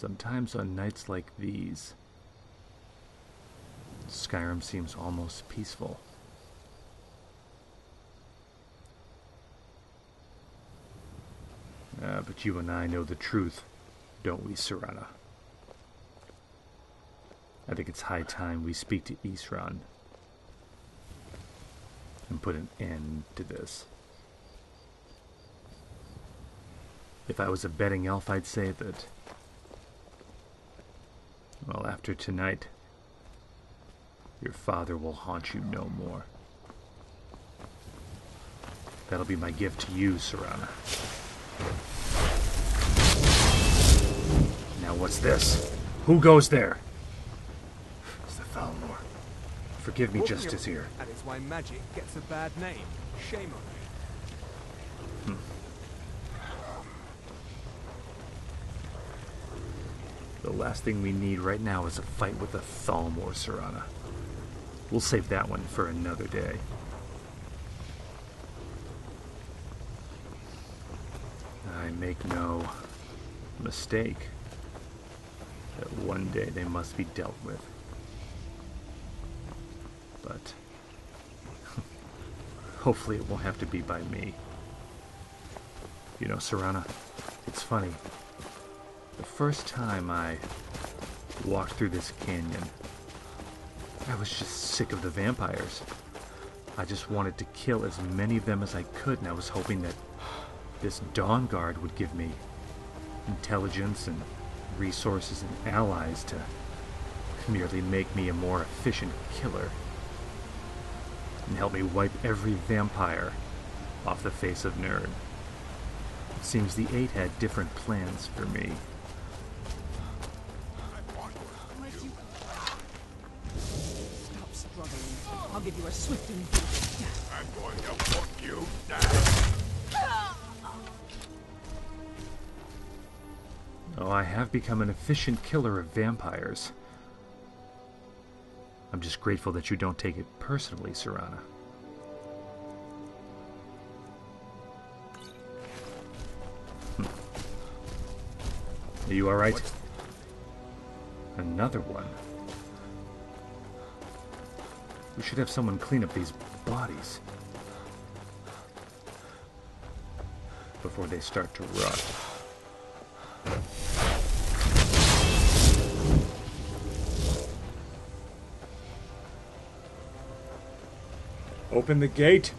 Sometimes on nights like these, Skyrim seems almost peaceful. But you and I know the truth, don't we, Serana? I think it's high time we speak to Isran and put an end to this. If I was a betting elf, I'd say that, well, after tonight, your father will haunt you no more. That'll be my gift to you, Serana. Now what's this? Who goes there? It's the Thalmor. Forgive me, Justice here. That is why magic gets a bad name. Shame on you. The last thing we need right now is a fight with the Thalmor, Serana. We'll save that one for another day. I make no mistake that one day they must be dealt with. But hopefully it won't have to be by me. You know, Serana, it's funny. The first time I walked through this canyon, I was just sick of the vampires. I just wanted to kill as many of them as I could, and I was hoping that this Dawnguard would give me intelligence and resources and allies to merely make me a more efficient killer and help me wipe every vampire off the face of Nerd. It seems the Eight had different plans for me. Stop struggling. I'll give you a swift and brutal death. I'm going to put you down. Oh, I have become an efficient killer of vampires. I'm just grateful that you don't take it personally, Serana. Are you alright? Another one. We should have someone clean up these bodies before they start to rot. Open the gate.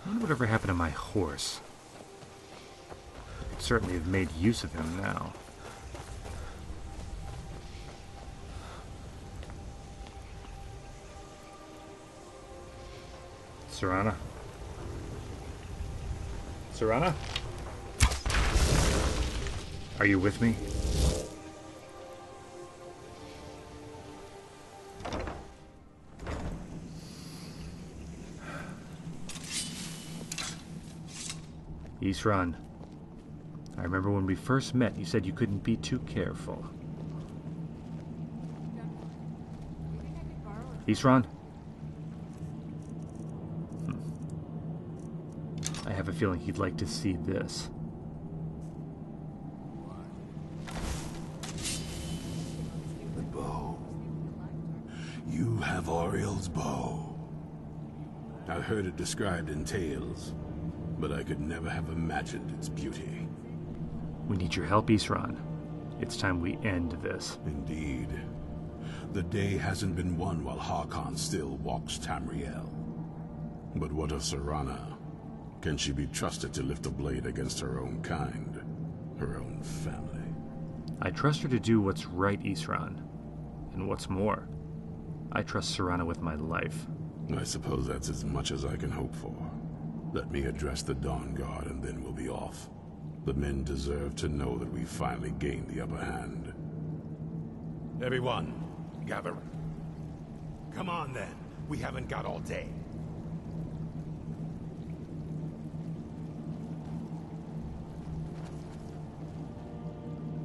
I wonder whatever happened to my horse. Could certainly have made use of him now. Serana? Serana? Are you with me? Isran, I remember when we first met, you said you couldn't be too careful. Isran? I have a feeling he'd like to see this. The bow. You have Oriel's bow. I've heard it described in tales, but I could never have imagined its beauty. We need your help, Isran. It's time we end this. Indeed. The day hasn't been won while Harkon still walks Tamriel. But what of Serana? Can she be trusted to lift a blade against her own kind? Her own family? I trust her to do what's right, Isran. And what's more, I trust Serana with my life. I suppose that's as much as I can hope for. Let me address the Dawnguard and then we'll be off. The men deserve to know that we finally gained the upper hand. Everyone, gather. Come on then. We haven't got all day.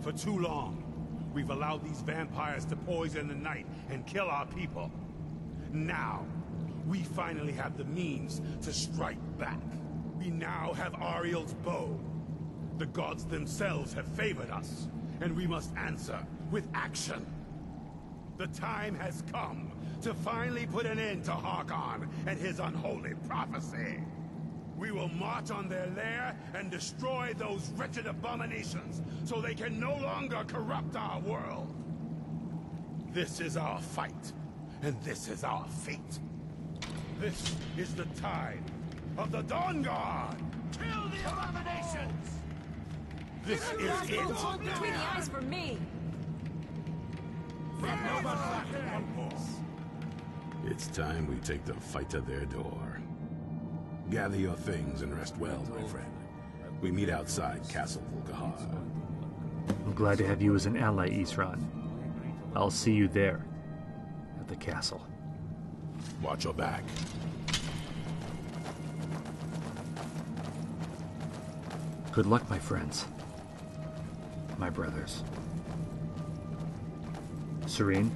For too long, we've allowed these vampires to poison the night and kill our people. Now, we finally have the means to strike back. We now have Ariel's bow. The gods themselves have favored us, and we must answer with action. The time has come to finally put an end to Harkon and his unholy prophecy. We will march on their lair and destroy those wretched abominations so they can no longer corrupt our world. This is our fight, and this is our fate. This is the time of the Dawnguard! Kill the abominations! This is it! Between the eyes for me! It's time we take the fight to their door. Gather your things and rest well, my friend. We meet outside Castle Volkihar. I'm glad to have you as an ally, Isran. I'll see you there, at the castle. Watch your back. Good luck, my friends. My brothers. Serene,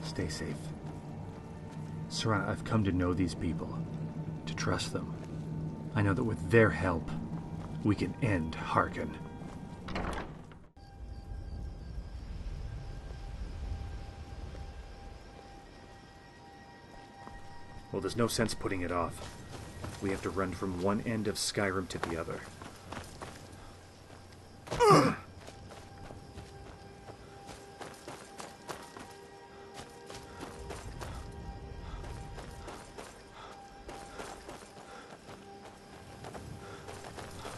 stay safe. Serana, I've come to know these people, to trust them. I know that with their help, we can end Harkon. Well, there's no sense putting it off. We have to run from one end of Skyrim to the other.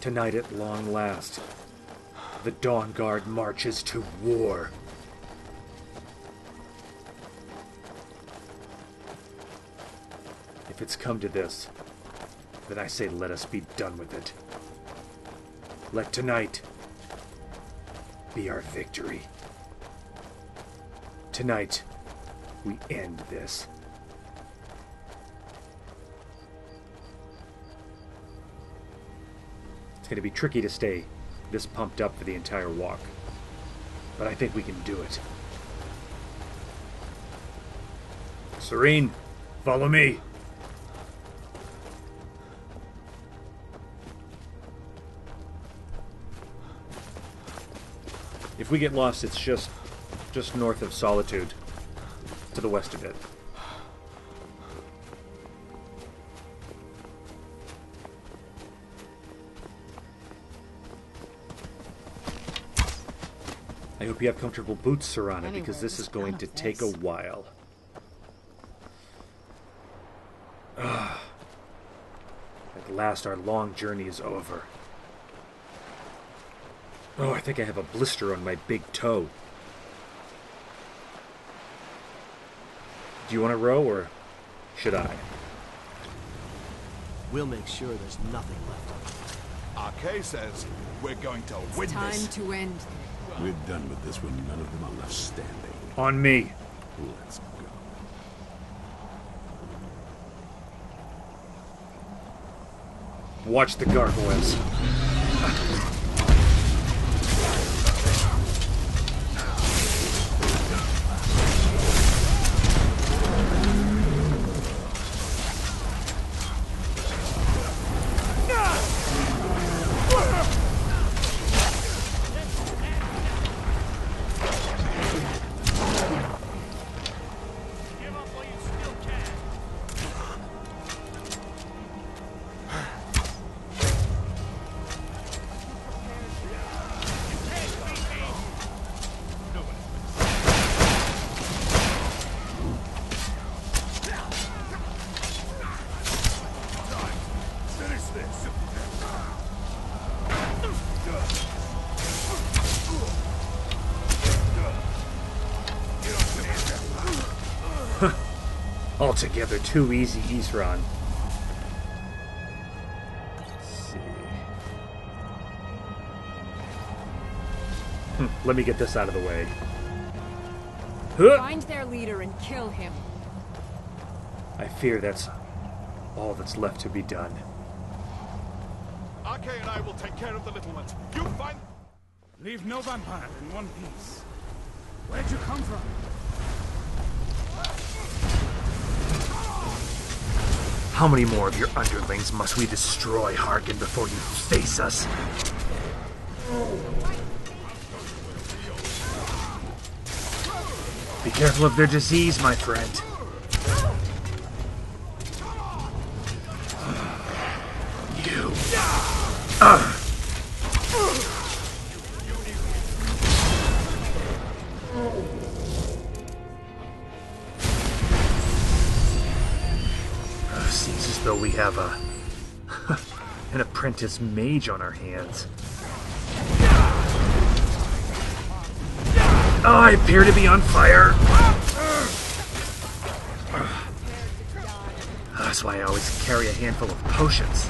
Tonight at long last, the Dawnguard marches to war. If it's come to this, then I say let us be done with it. Let tonight be our victory. Tonight, we end this. It's going to be tricky to stay this pumped up for the entire walk, but I think we can do it. Serene, follow me. If we get lost, it's just north of Solitude, to the west of it. I hope you have comfortable boots, Serana, because this is going to take a while. At last, our long journey is over. Oh, I think I have a blister on my big toe. Do you want to row, or should I? We'll make sure there's nothing left. Archery says we're going to win Time this. to end. We're done with this when none of them are left standing. On me. Let's go. Watch the gargoyles. Altogether too easy, Isran. Let's see. Let me get this out of the way. Find their leader and kill him. I fear that's all that's left to be done. Archery and I will take care of the little ones. You find... Leave no vampire in one piece. Where'd you come from? How many more of your underlings must we destroy, Harkin, before you face us? Be careful of their disease, my friend. You. Seems as though we have an apprentice mage on our hands. Oh, I appear to be on fire. That's why I always carry a handful of potions.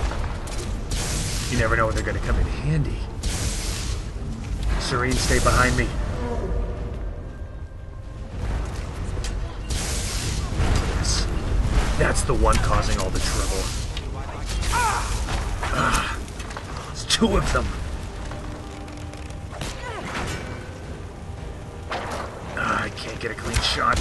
You never know when they're going to come in handy. Serene, stay behind me. Yes, that's the one causing all the trouble. There's two of them. I can't get a clean shot.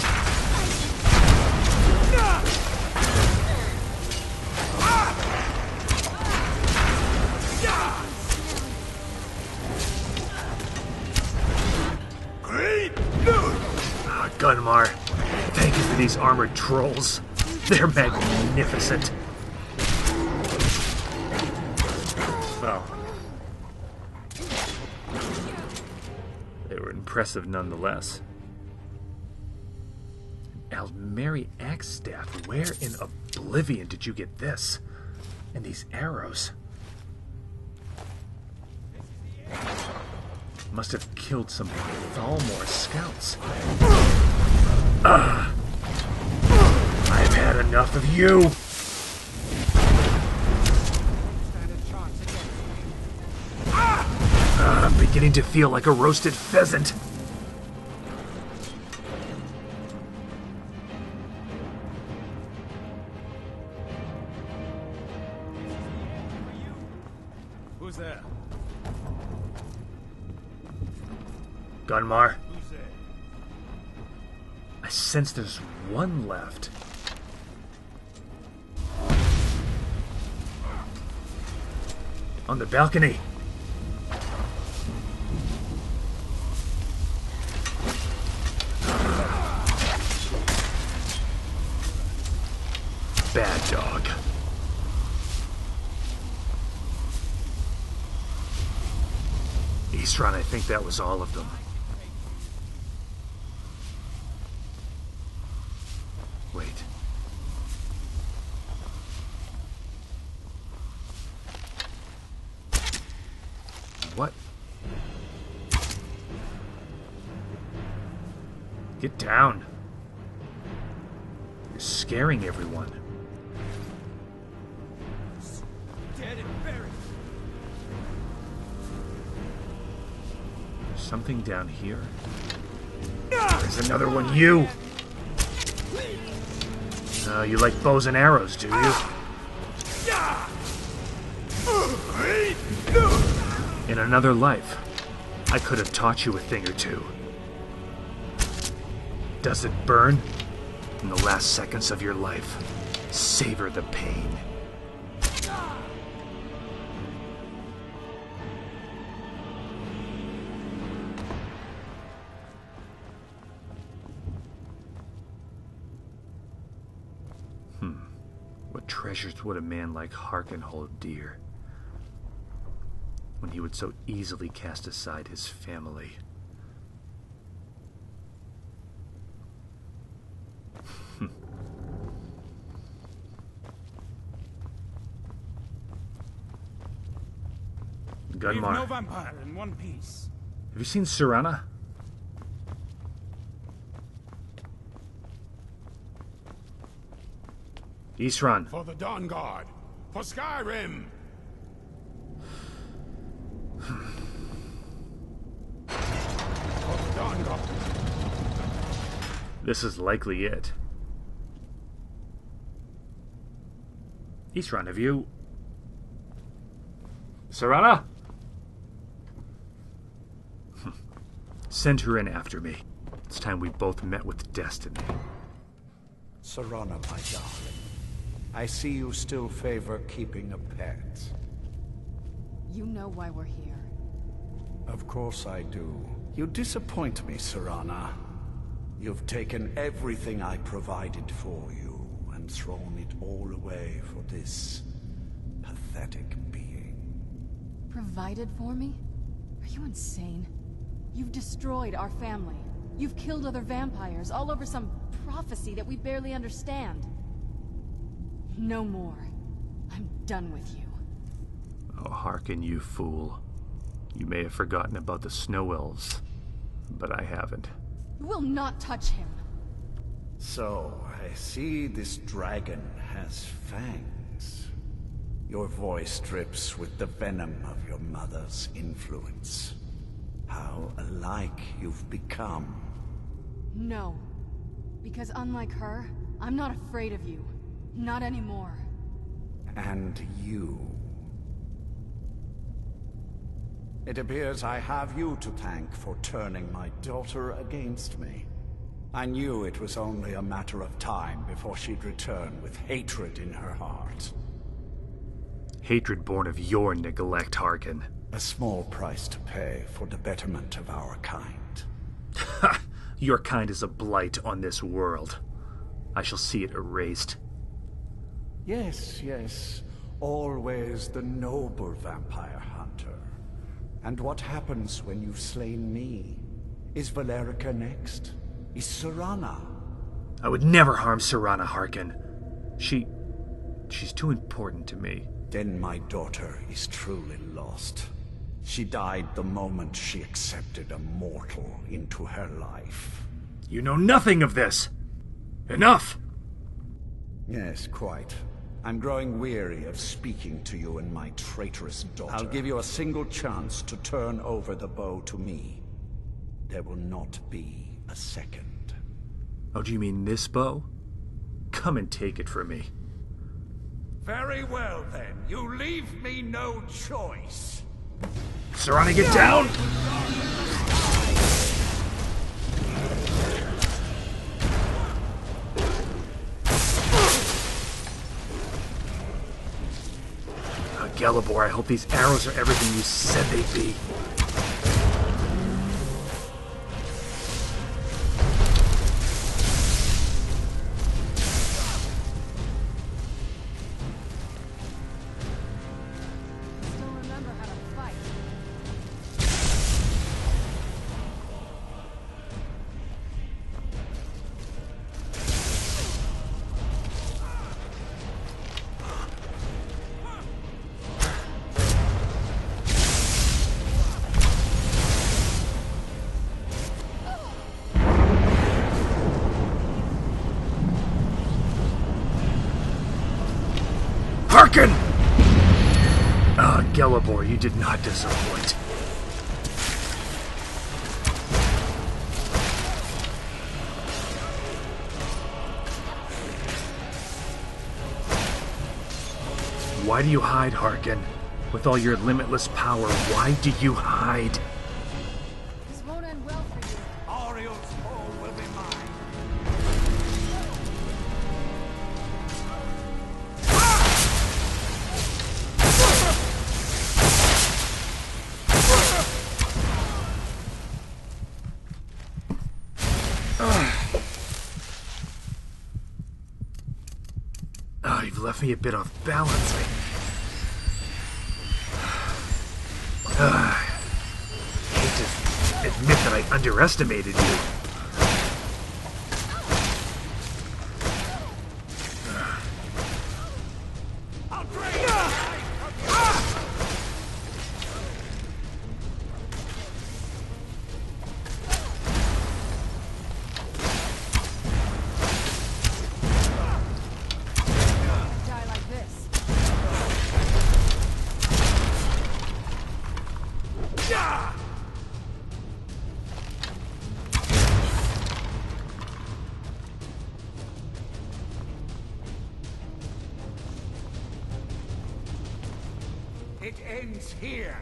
Gunmar, thank you for these armored trolls. They're magnificent. Well, they were impressive nonetheless. Altmeri axe staff, where in oblivion did you get this? And these arrows? Must have killed some Thalmor scouts. I've had enough of you! I'm beginning to feel like a roasted pheasant. Who's there? Gunmar, Who's there? I sense there's one left. On the balcony. Bad dog. Eastron, I think that was all of them. Wait. What? Get down. You're scaring everyone. Dead and buried. There's something down here. There's another one. You! You like bows and arrows, do you? In another life, I could have taught you a thing or two. Does it burn? In the last seconds of your life, savor the pain. What treasures would a man like Harkin hold dear, when he would so easily cast aside his family? Leave no Gunmar, vampire in one piece. have you seen Serana? Eastron. For the Dawnguard. For Skyrim. For the Dawnguard. This is likely it. Eastron, have you... Serana? Send her in after me. It's time we both met with destiny. Serana, my darling, I see you still favor keeping a pet. You know why we're here. Of course I do. You disappoint me, Serana. You've taken everything I provided for you and thrown it all away for this pathetic being. Provided for me? Are you insane? You've destroyed our family. You've killed other vampires, all over some prophecy that we barely understand. No more. I'm done with you. Oh, hearken, you fool. You may have forgotten about the snow elves, but I haven't. You will not touch him. So, I see this dragon has fangs. Your voice drips with the venom of your mother's influence. How alike you've become. No. Because unlike her, I'm not afraid of you. Not anymore. And you. It appears I have you to thank for turning my daughter against me. I knew it was only a matter of time before she'd return with hatred in her heart. Hatred born of your neglect, hearken. A small price to pay for the betterment of our kind. Ha! Your kind is a blight on this world. I shall see it erased. Yes, yes. Always the noble vampire hunter. And what happens when you've slain me? Is Valerica next? Is Serana? I would never harm Serana, hearken. She's too important to me. Then my daughter is truly lost. She died the moment she accepted a mortal into her life. You know nothing of this! Enough! Yes, quite. I'm growing weary of speaking to you and my traitorous daughter. I'll give you a single chance to turn over the bow to me. There will not be a second. Oh, do you mean this bow? Come and take it from me. Very well, then. You leave me no choice. Serana, get down! Gelibor, I hope these arrows are everything you said they'd be. Still remember how to fight. Hearken! Ah, Gelibor, you did not disappoint. Why do you hide, Hearken? With all your limitless power, why do you hide? This won't end well for you. Ariel's home will be mine. Oh, you've left me a bit off balance. I hate to admit that I underestimated you. Die like this. It ends here.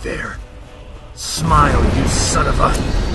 there. Smile, you son of a...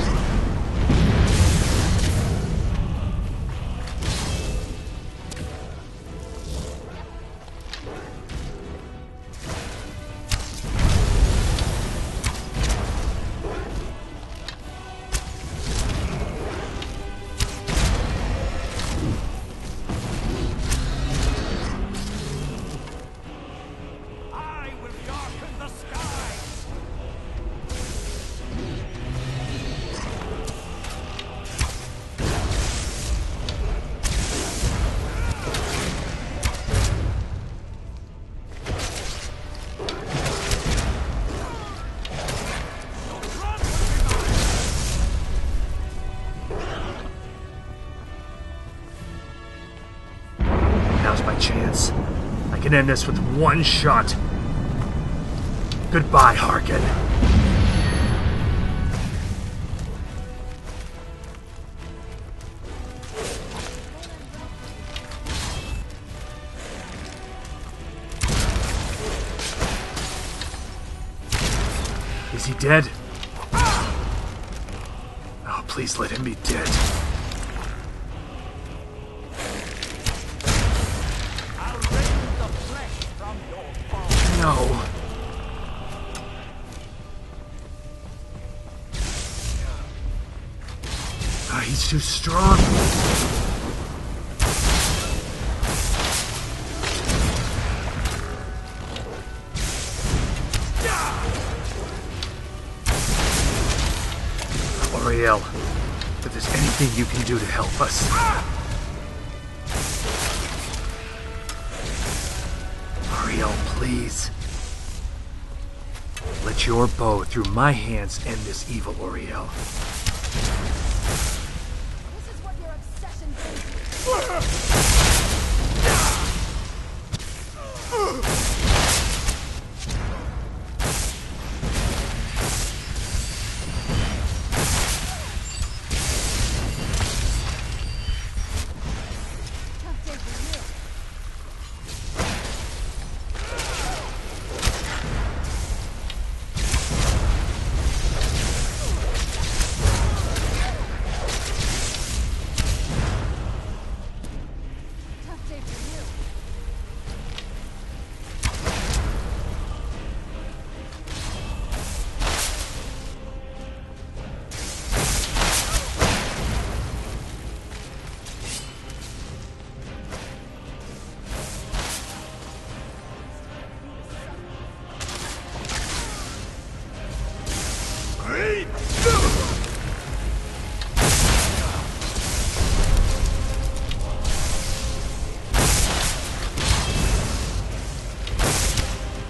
Chance. I can end this with one shot. Goodbye, Harkin. Is he dead? Oh, please let him be dead. No. He's too strong. Oriel, if there's anything you can do to help us. Oriel, please. Let your bow through my hands end this evil, Oriel. This is what your obsession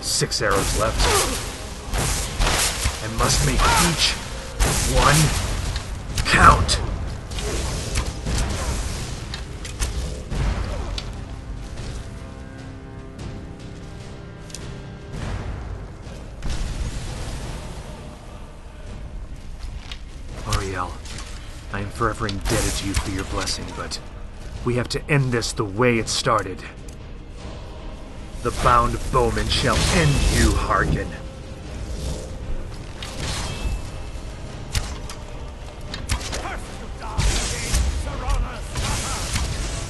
Six arrows left. I must make each one count. Oriel, I am forever indebted to you for your blessing, but we have to end this the way it started. The bound Bowman shall end you, Harkin.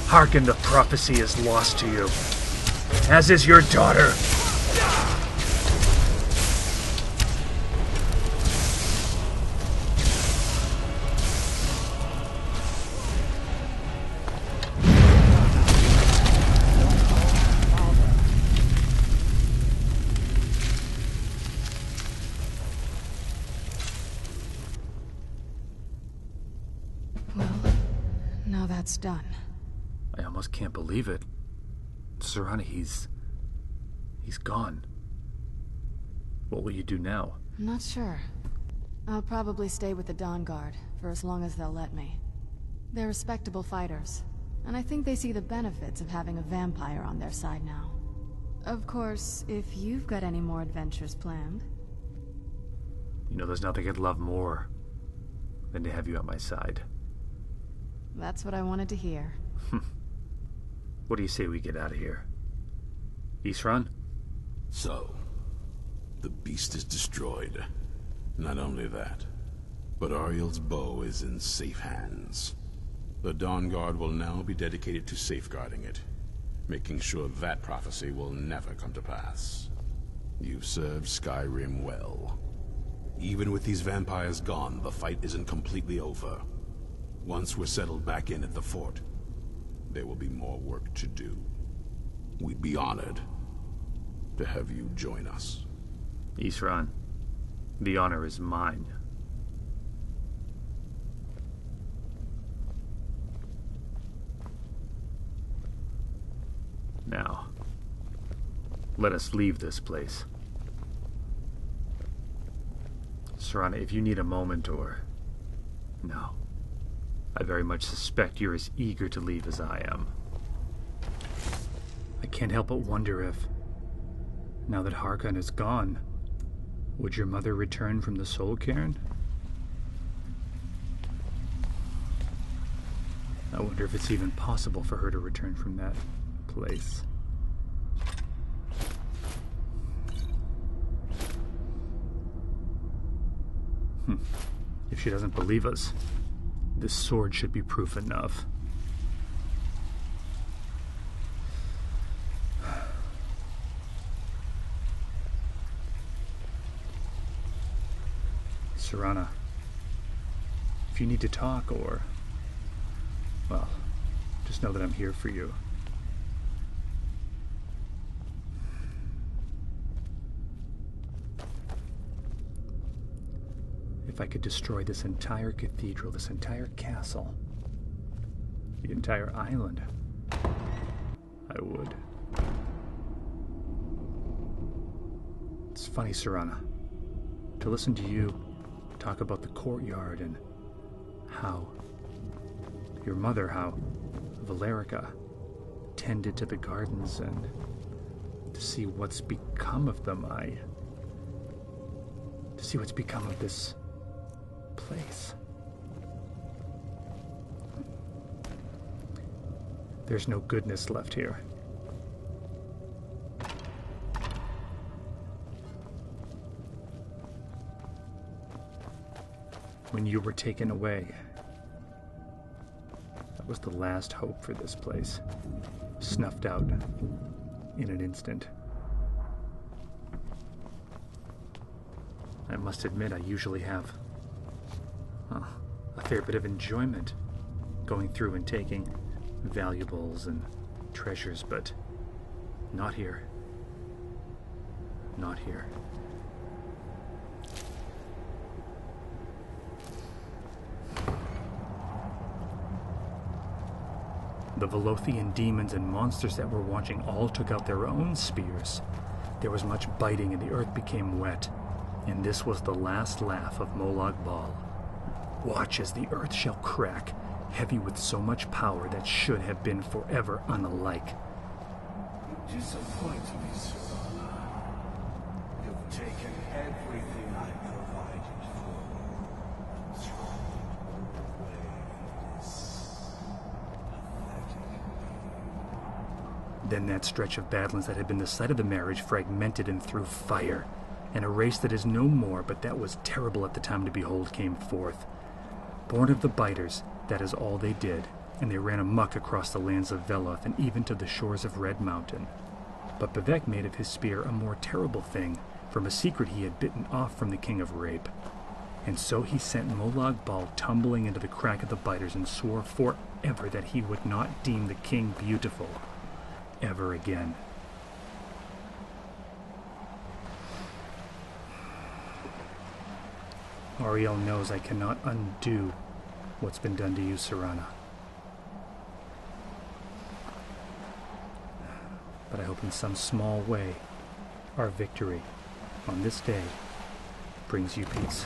Harkin, the prophecy is lost to you, as is your daughter. That's done. I almost can't believe it. Serana, he's gone. What will you do now? I'm not sure. I'll probably stay with the Dawnguard for as long as they'll let me. They're respectable fighters, and I think they see the benefits of having a vampire on their side now. Of course, if you've got any more adventures planned. You know, there's nothing I'd love more than to have you at my side. That's what I wanted to hear. What do you say we get out of here? Isran? So, The beast is destroyed. Not only that, but Ariel's bow is in safe hands. The Dawnguard will now be dedicated to safeguarding it, making sure that prophecy will never come to pass. You've served Skyrim well. Even with these vampires gone, the fight isn't completely over. Once we're settled back in at the fort, there will be more work to do. We'd be honored to have you join us. Isran, the honor is mine. Now, let us leave this place. Serana, if you need a moment or... No. I very much suspect you're as eager to leave as I am. I can't help but wonder if, now that Harkon is gone, would your mother return from the Soul Cairn? I wonder if it's even possible for her to return from that place. If she doesn't believe us, this sword should be proof enough. Serana, if you need to talk or, well, just know that I'm here for you. If I could destroy this entire cathedral, this entire castle, the entire island, I would. It's funny, Serana, to listen to you talk about the courtyard and how your mother, how Valerica tended to the gardens, and to see what's become of them, to see what's become of this place. There's no goodness left here. When you were taken away, that was the last hope for this place, snuffed out in an instant. I must admit, I usually have a fair bit of enjoyment going through and taking valuables and treasures, but not here. Not here. The Velothian demons and monsters that were watching all took out their own spears. There was much biting and the earth became wet, and this was the last laugh of Molag Bal. Watch as the earth shall crack, heavy with so much power that should have been forever unalike. You disappoint me, Serana. You've taken everything I provided for. Thrown away this pathetic. Then that stretch of badlands that had been the site of the marriage fragmented and threw fire, and a race that is no more, but that was terrible at the time to behold, came forth. Born of the biters, that is all they did, and they ran amok across the lands of Veloth and even to the shores of Red Mountain. But Bevek made of his spear a more terrible thing, from a secret he had bitten off from the King of Rape. And so he sent Molag Bal tumbling into the crack of the biters and swore forever that he would not deem the king beautiful ever again. Ariel knows I cannot undo what's been done to you, Serana. But I hope in some small way, our victory on this day brings you peace.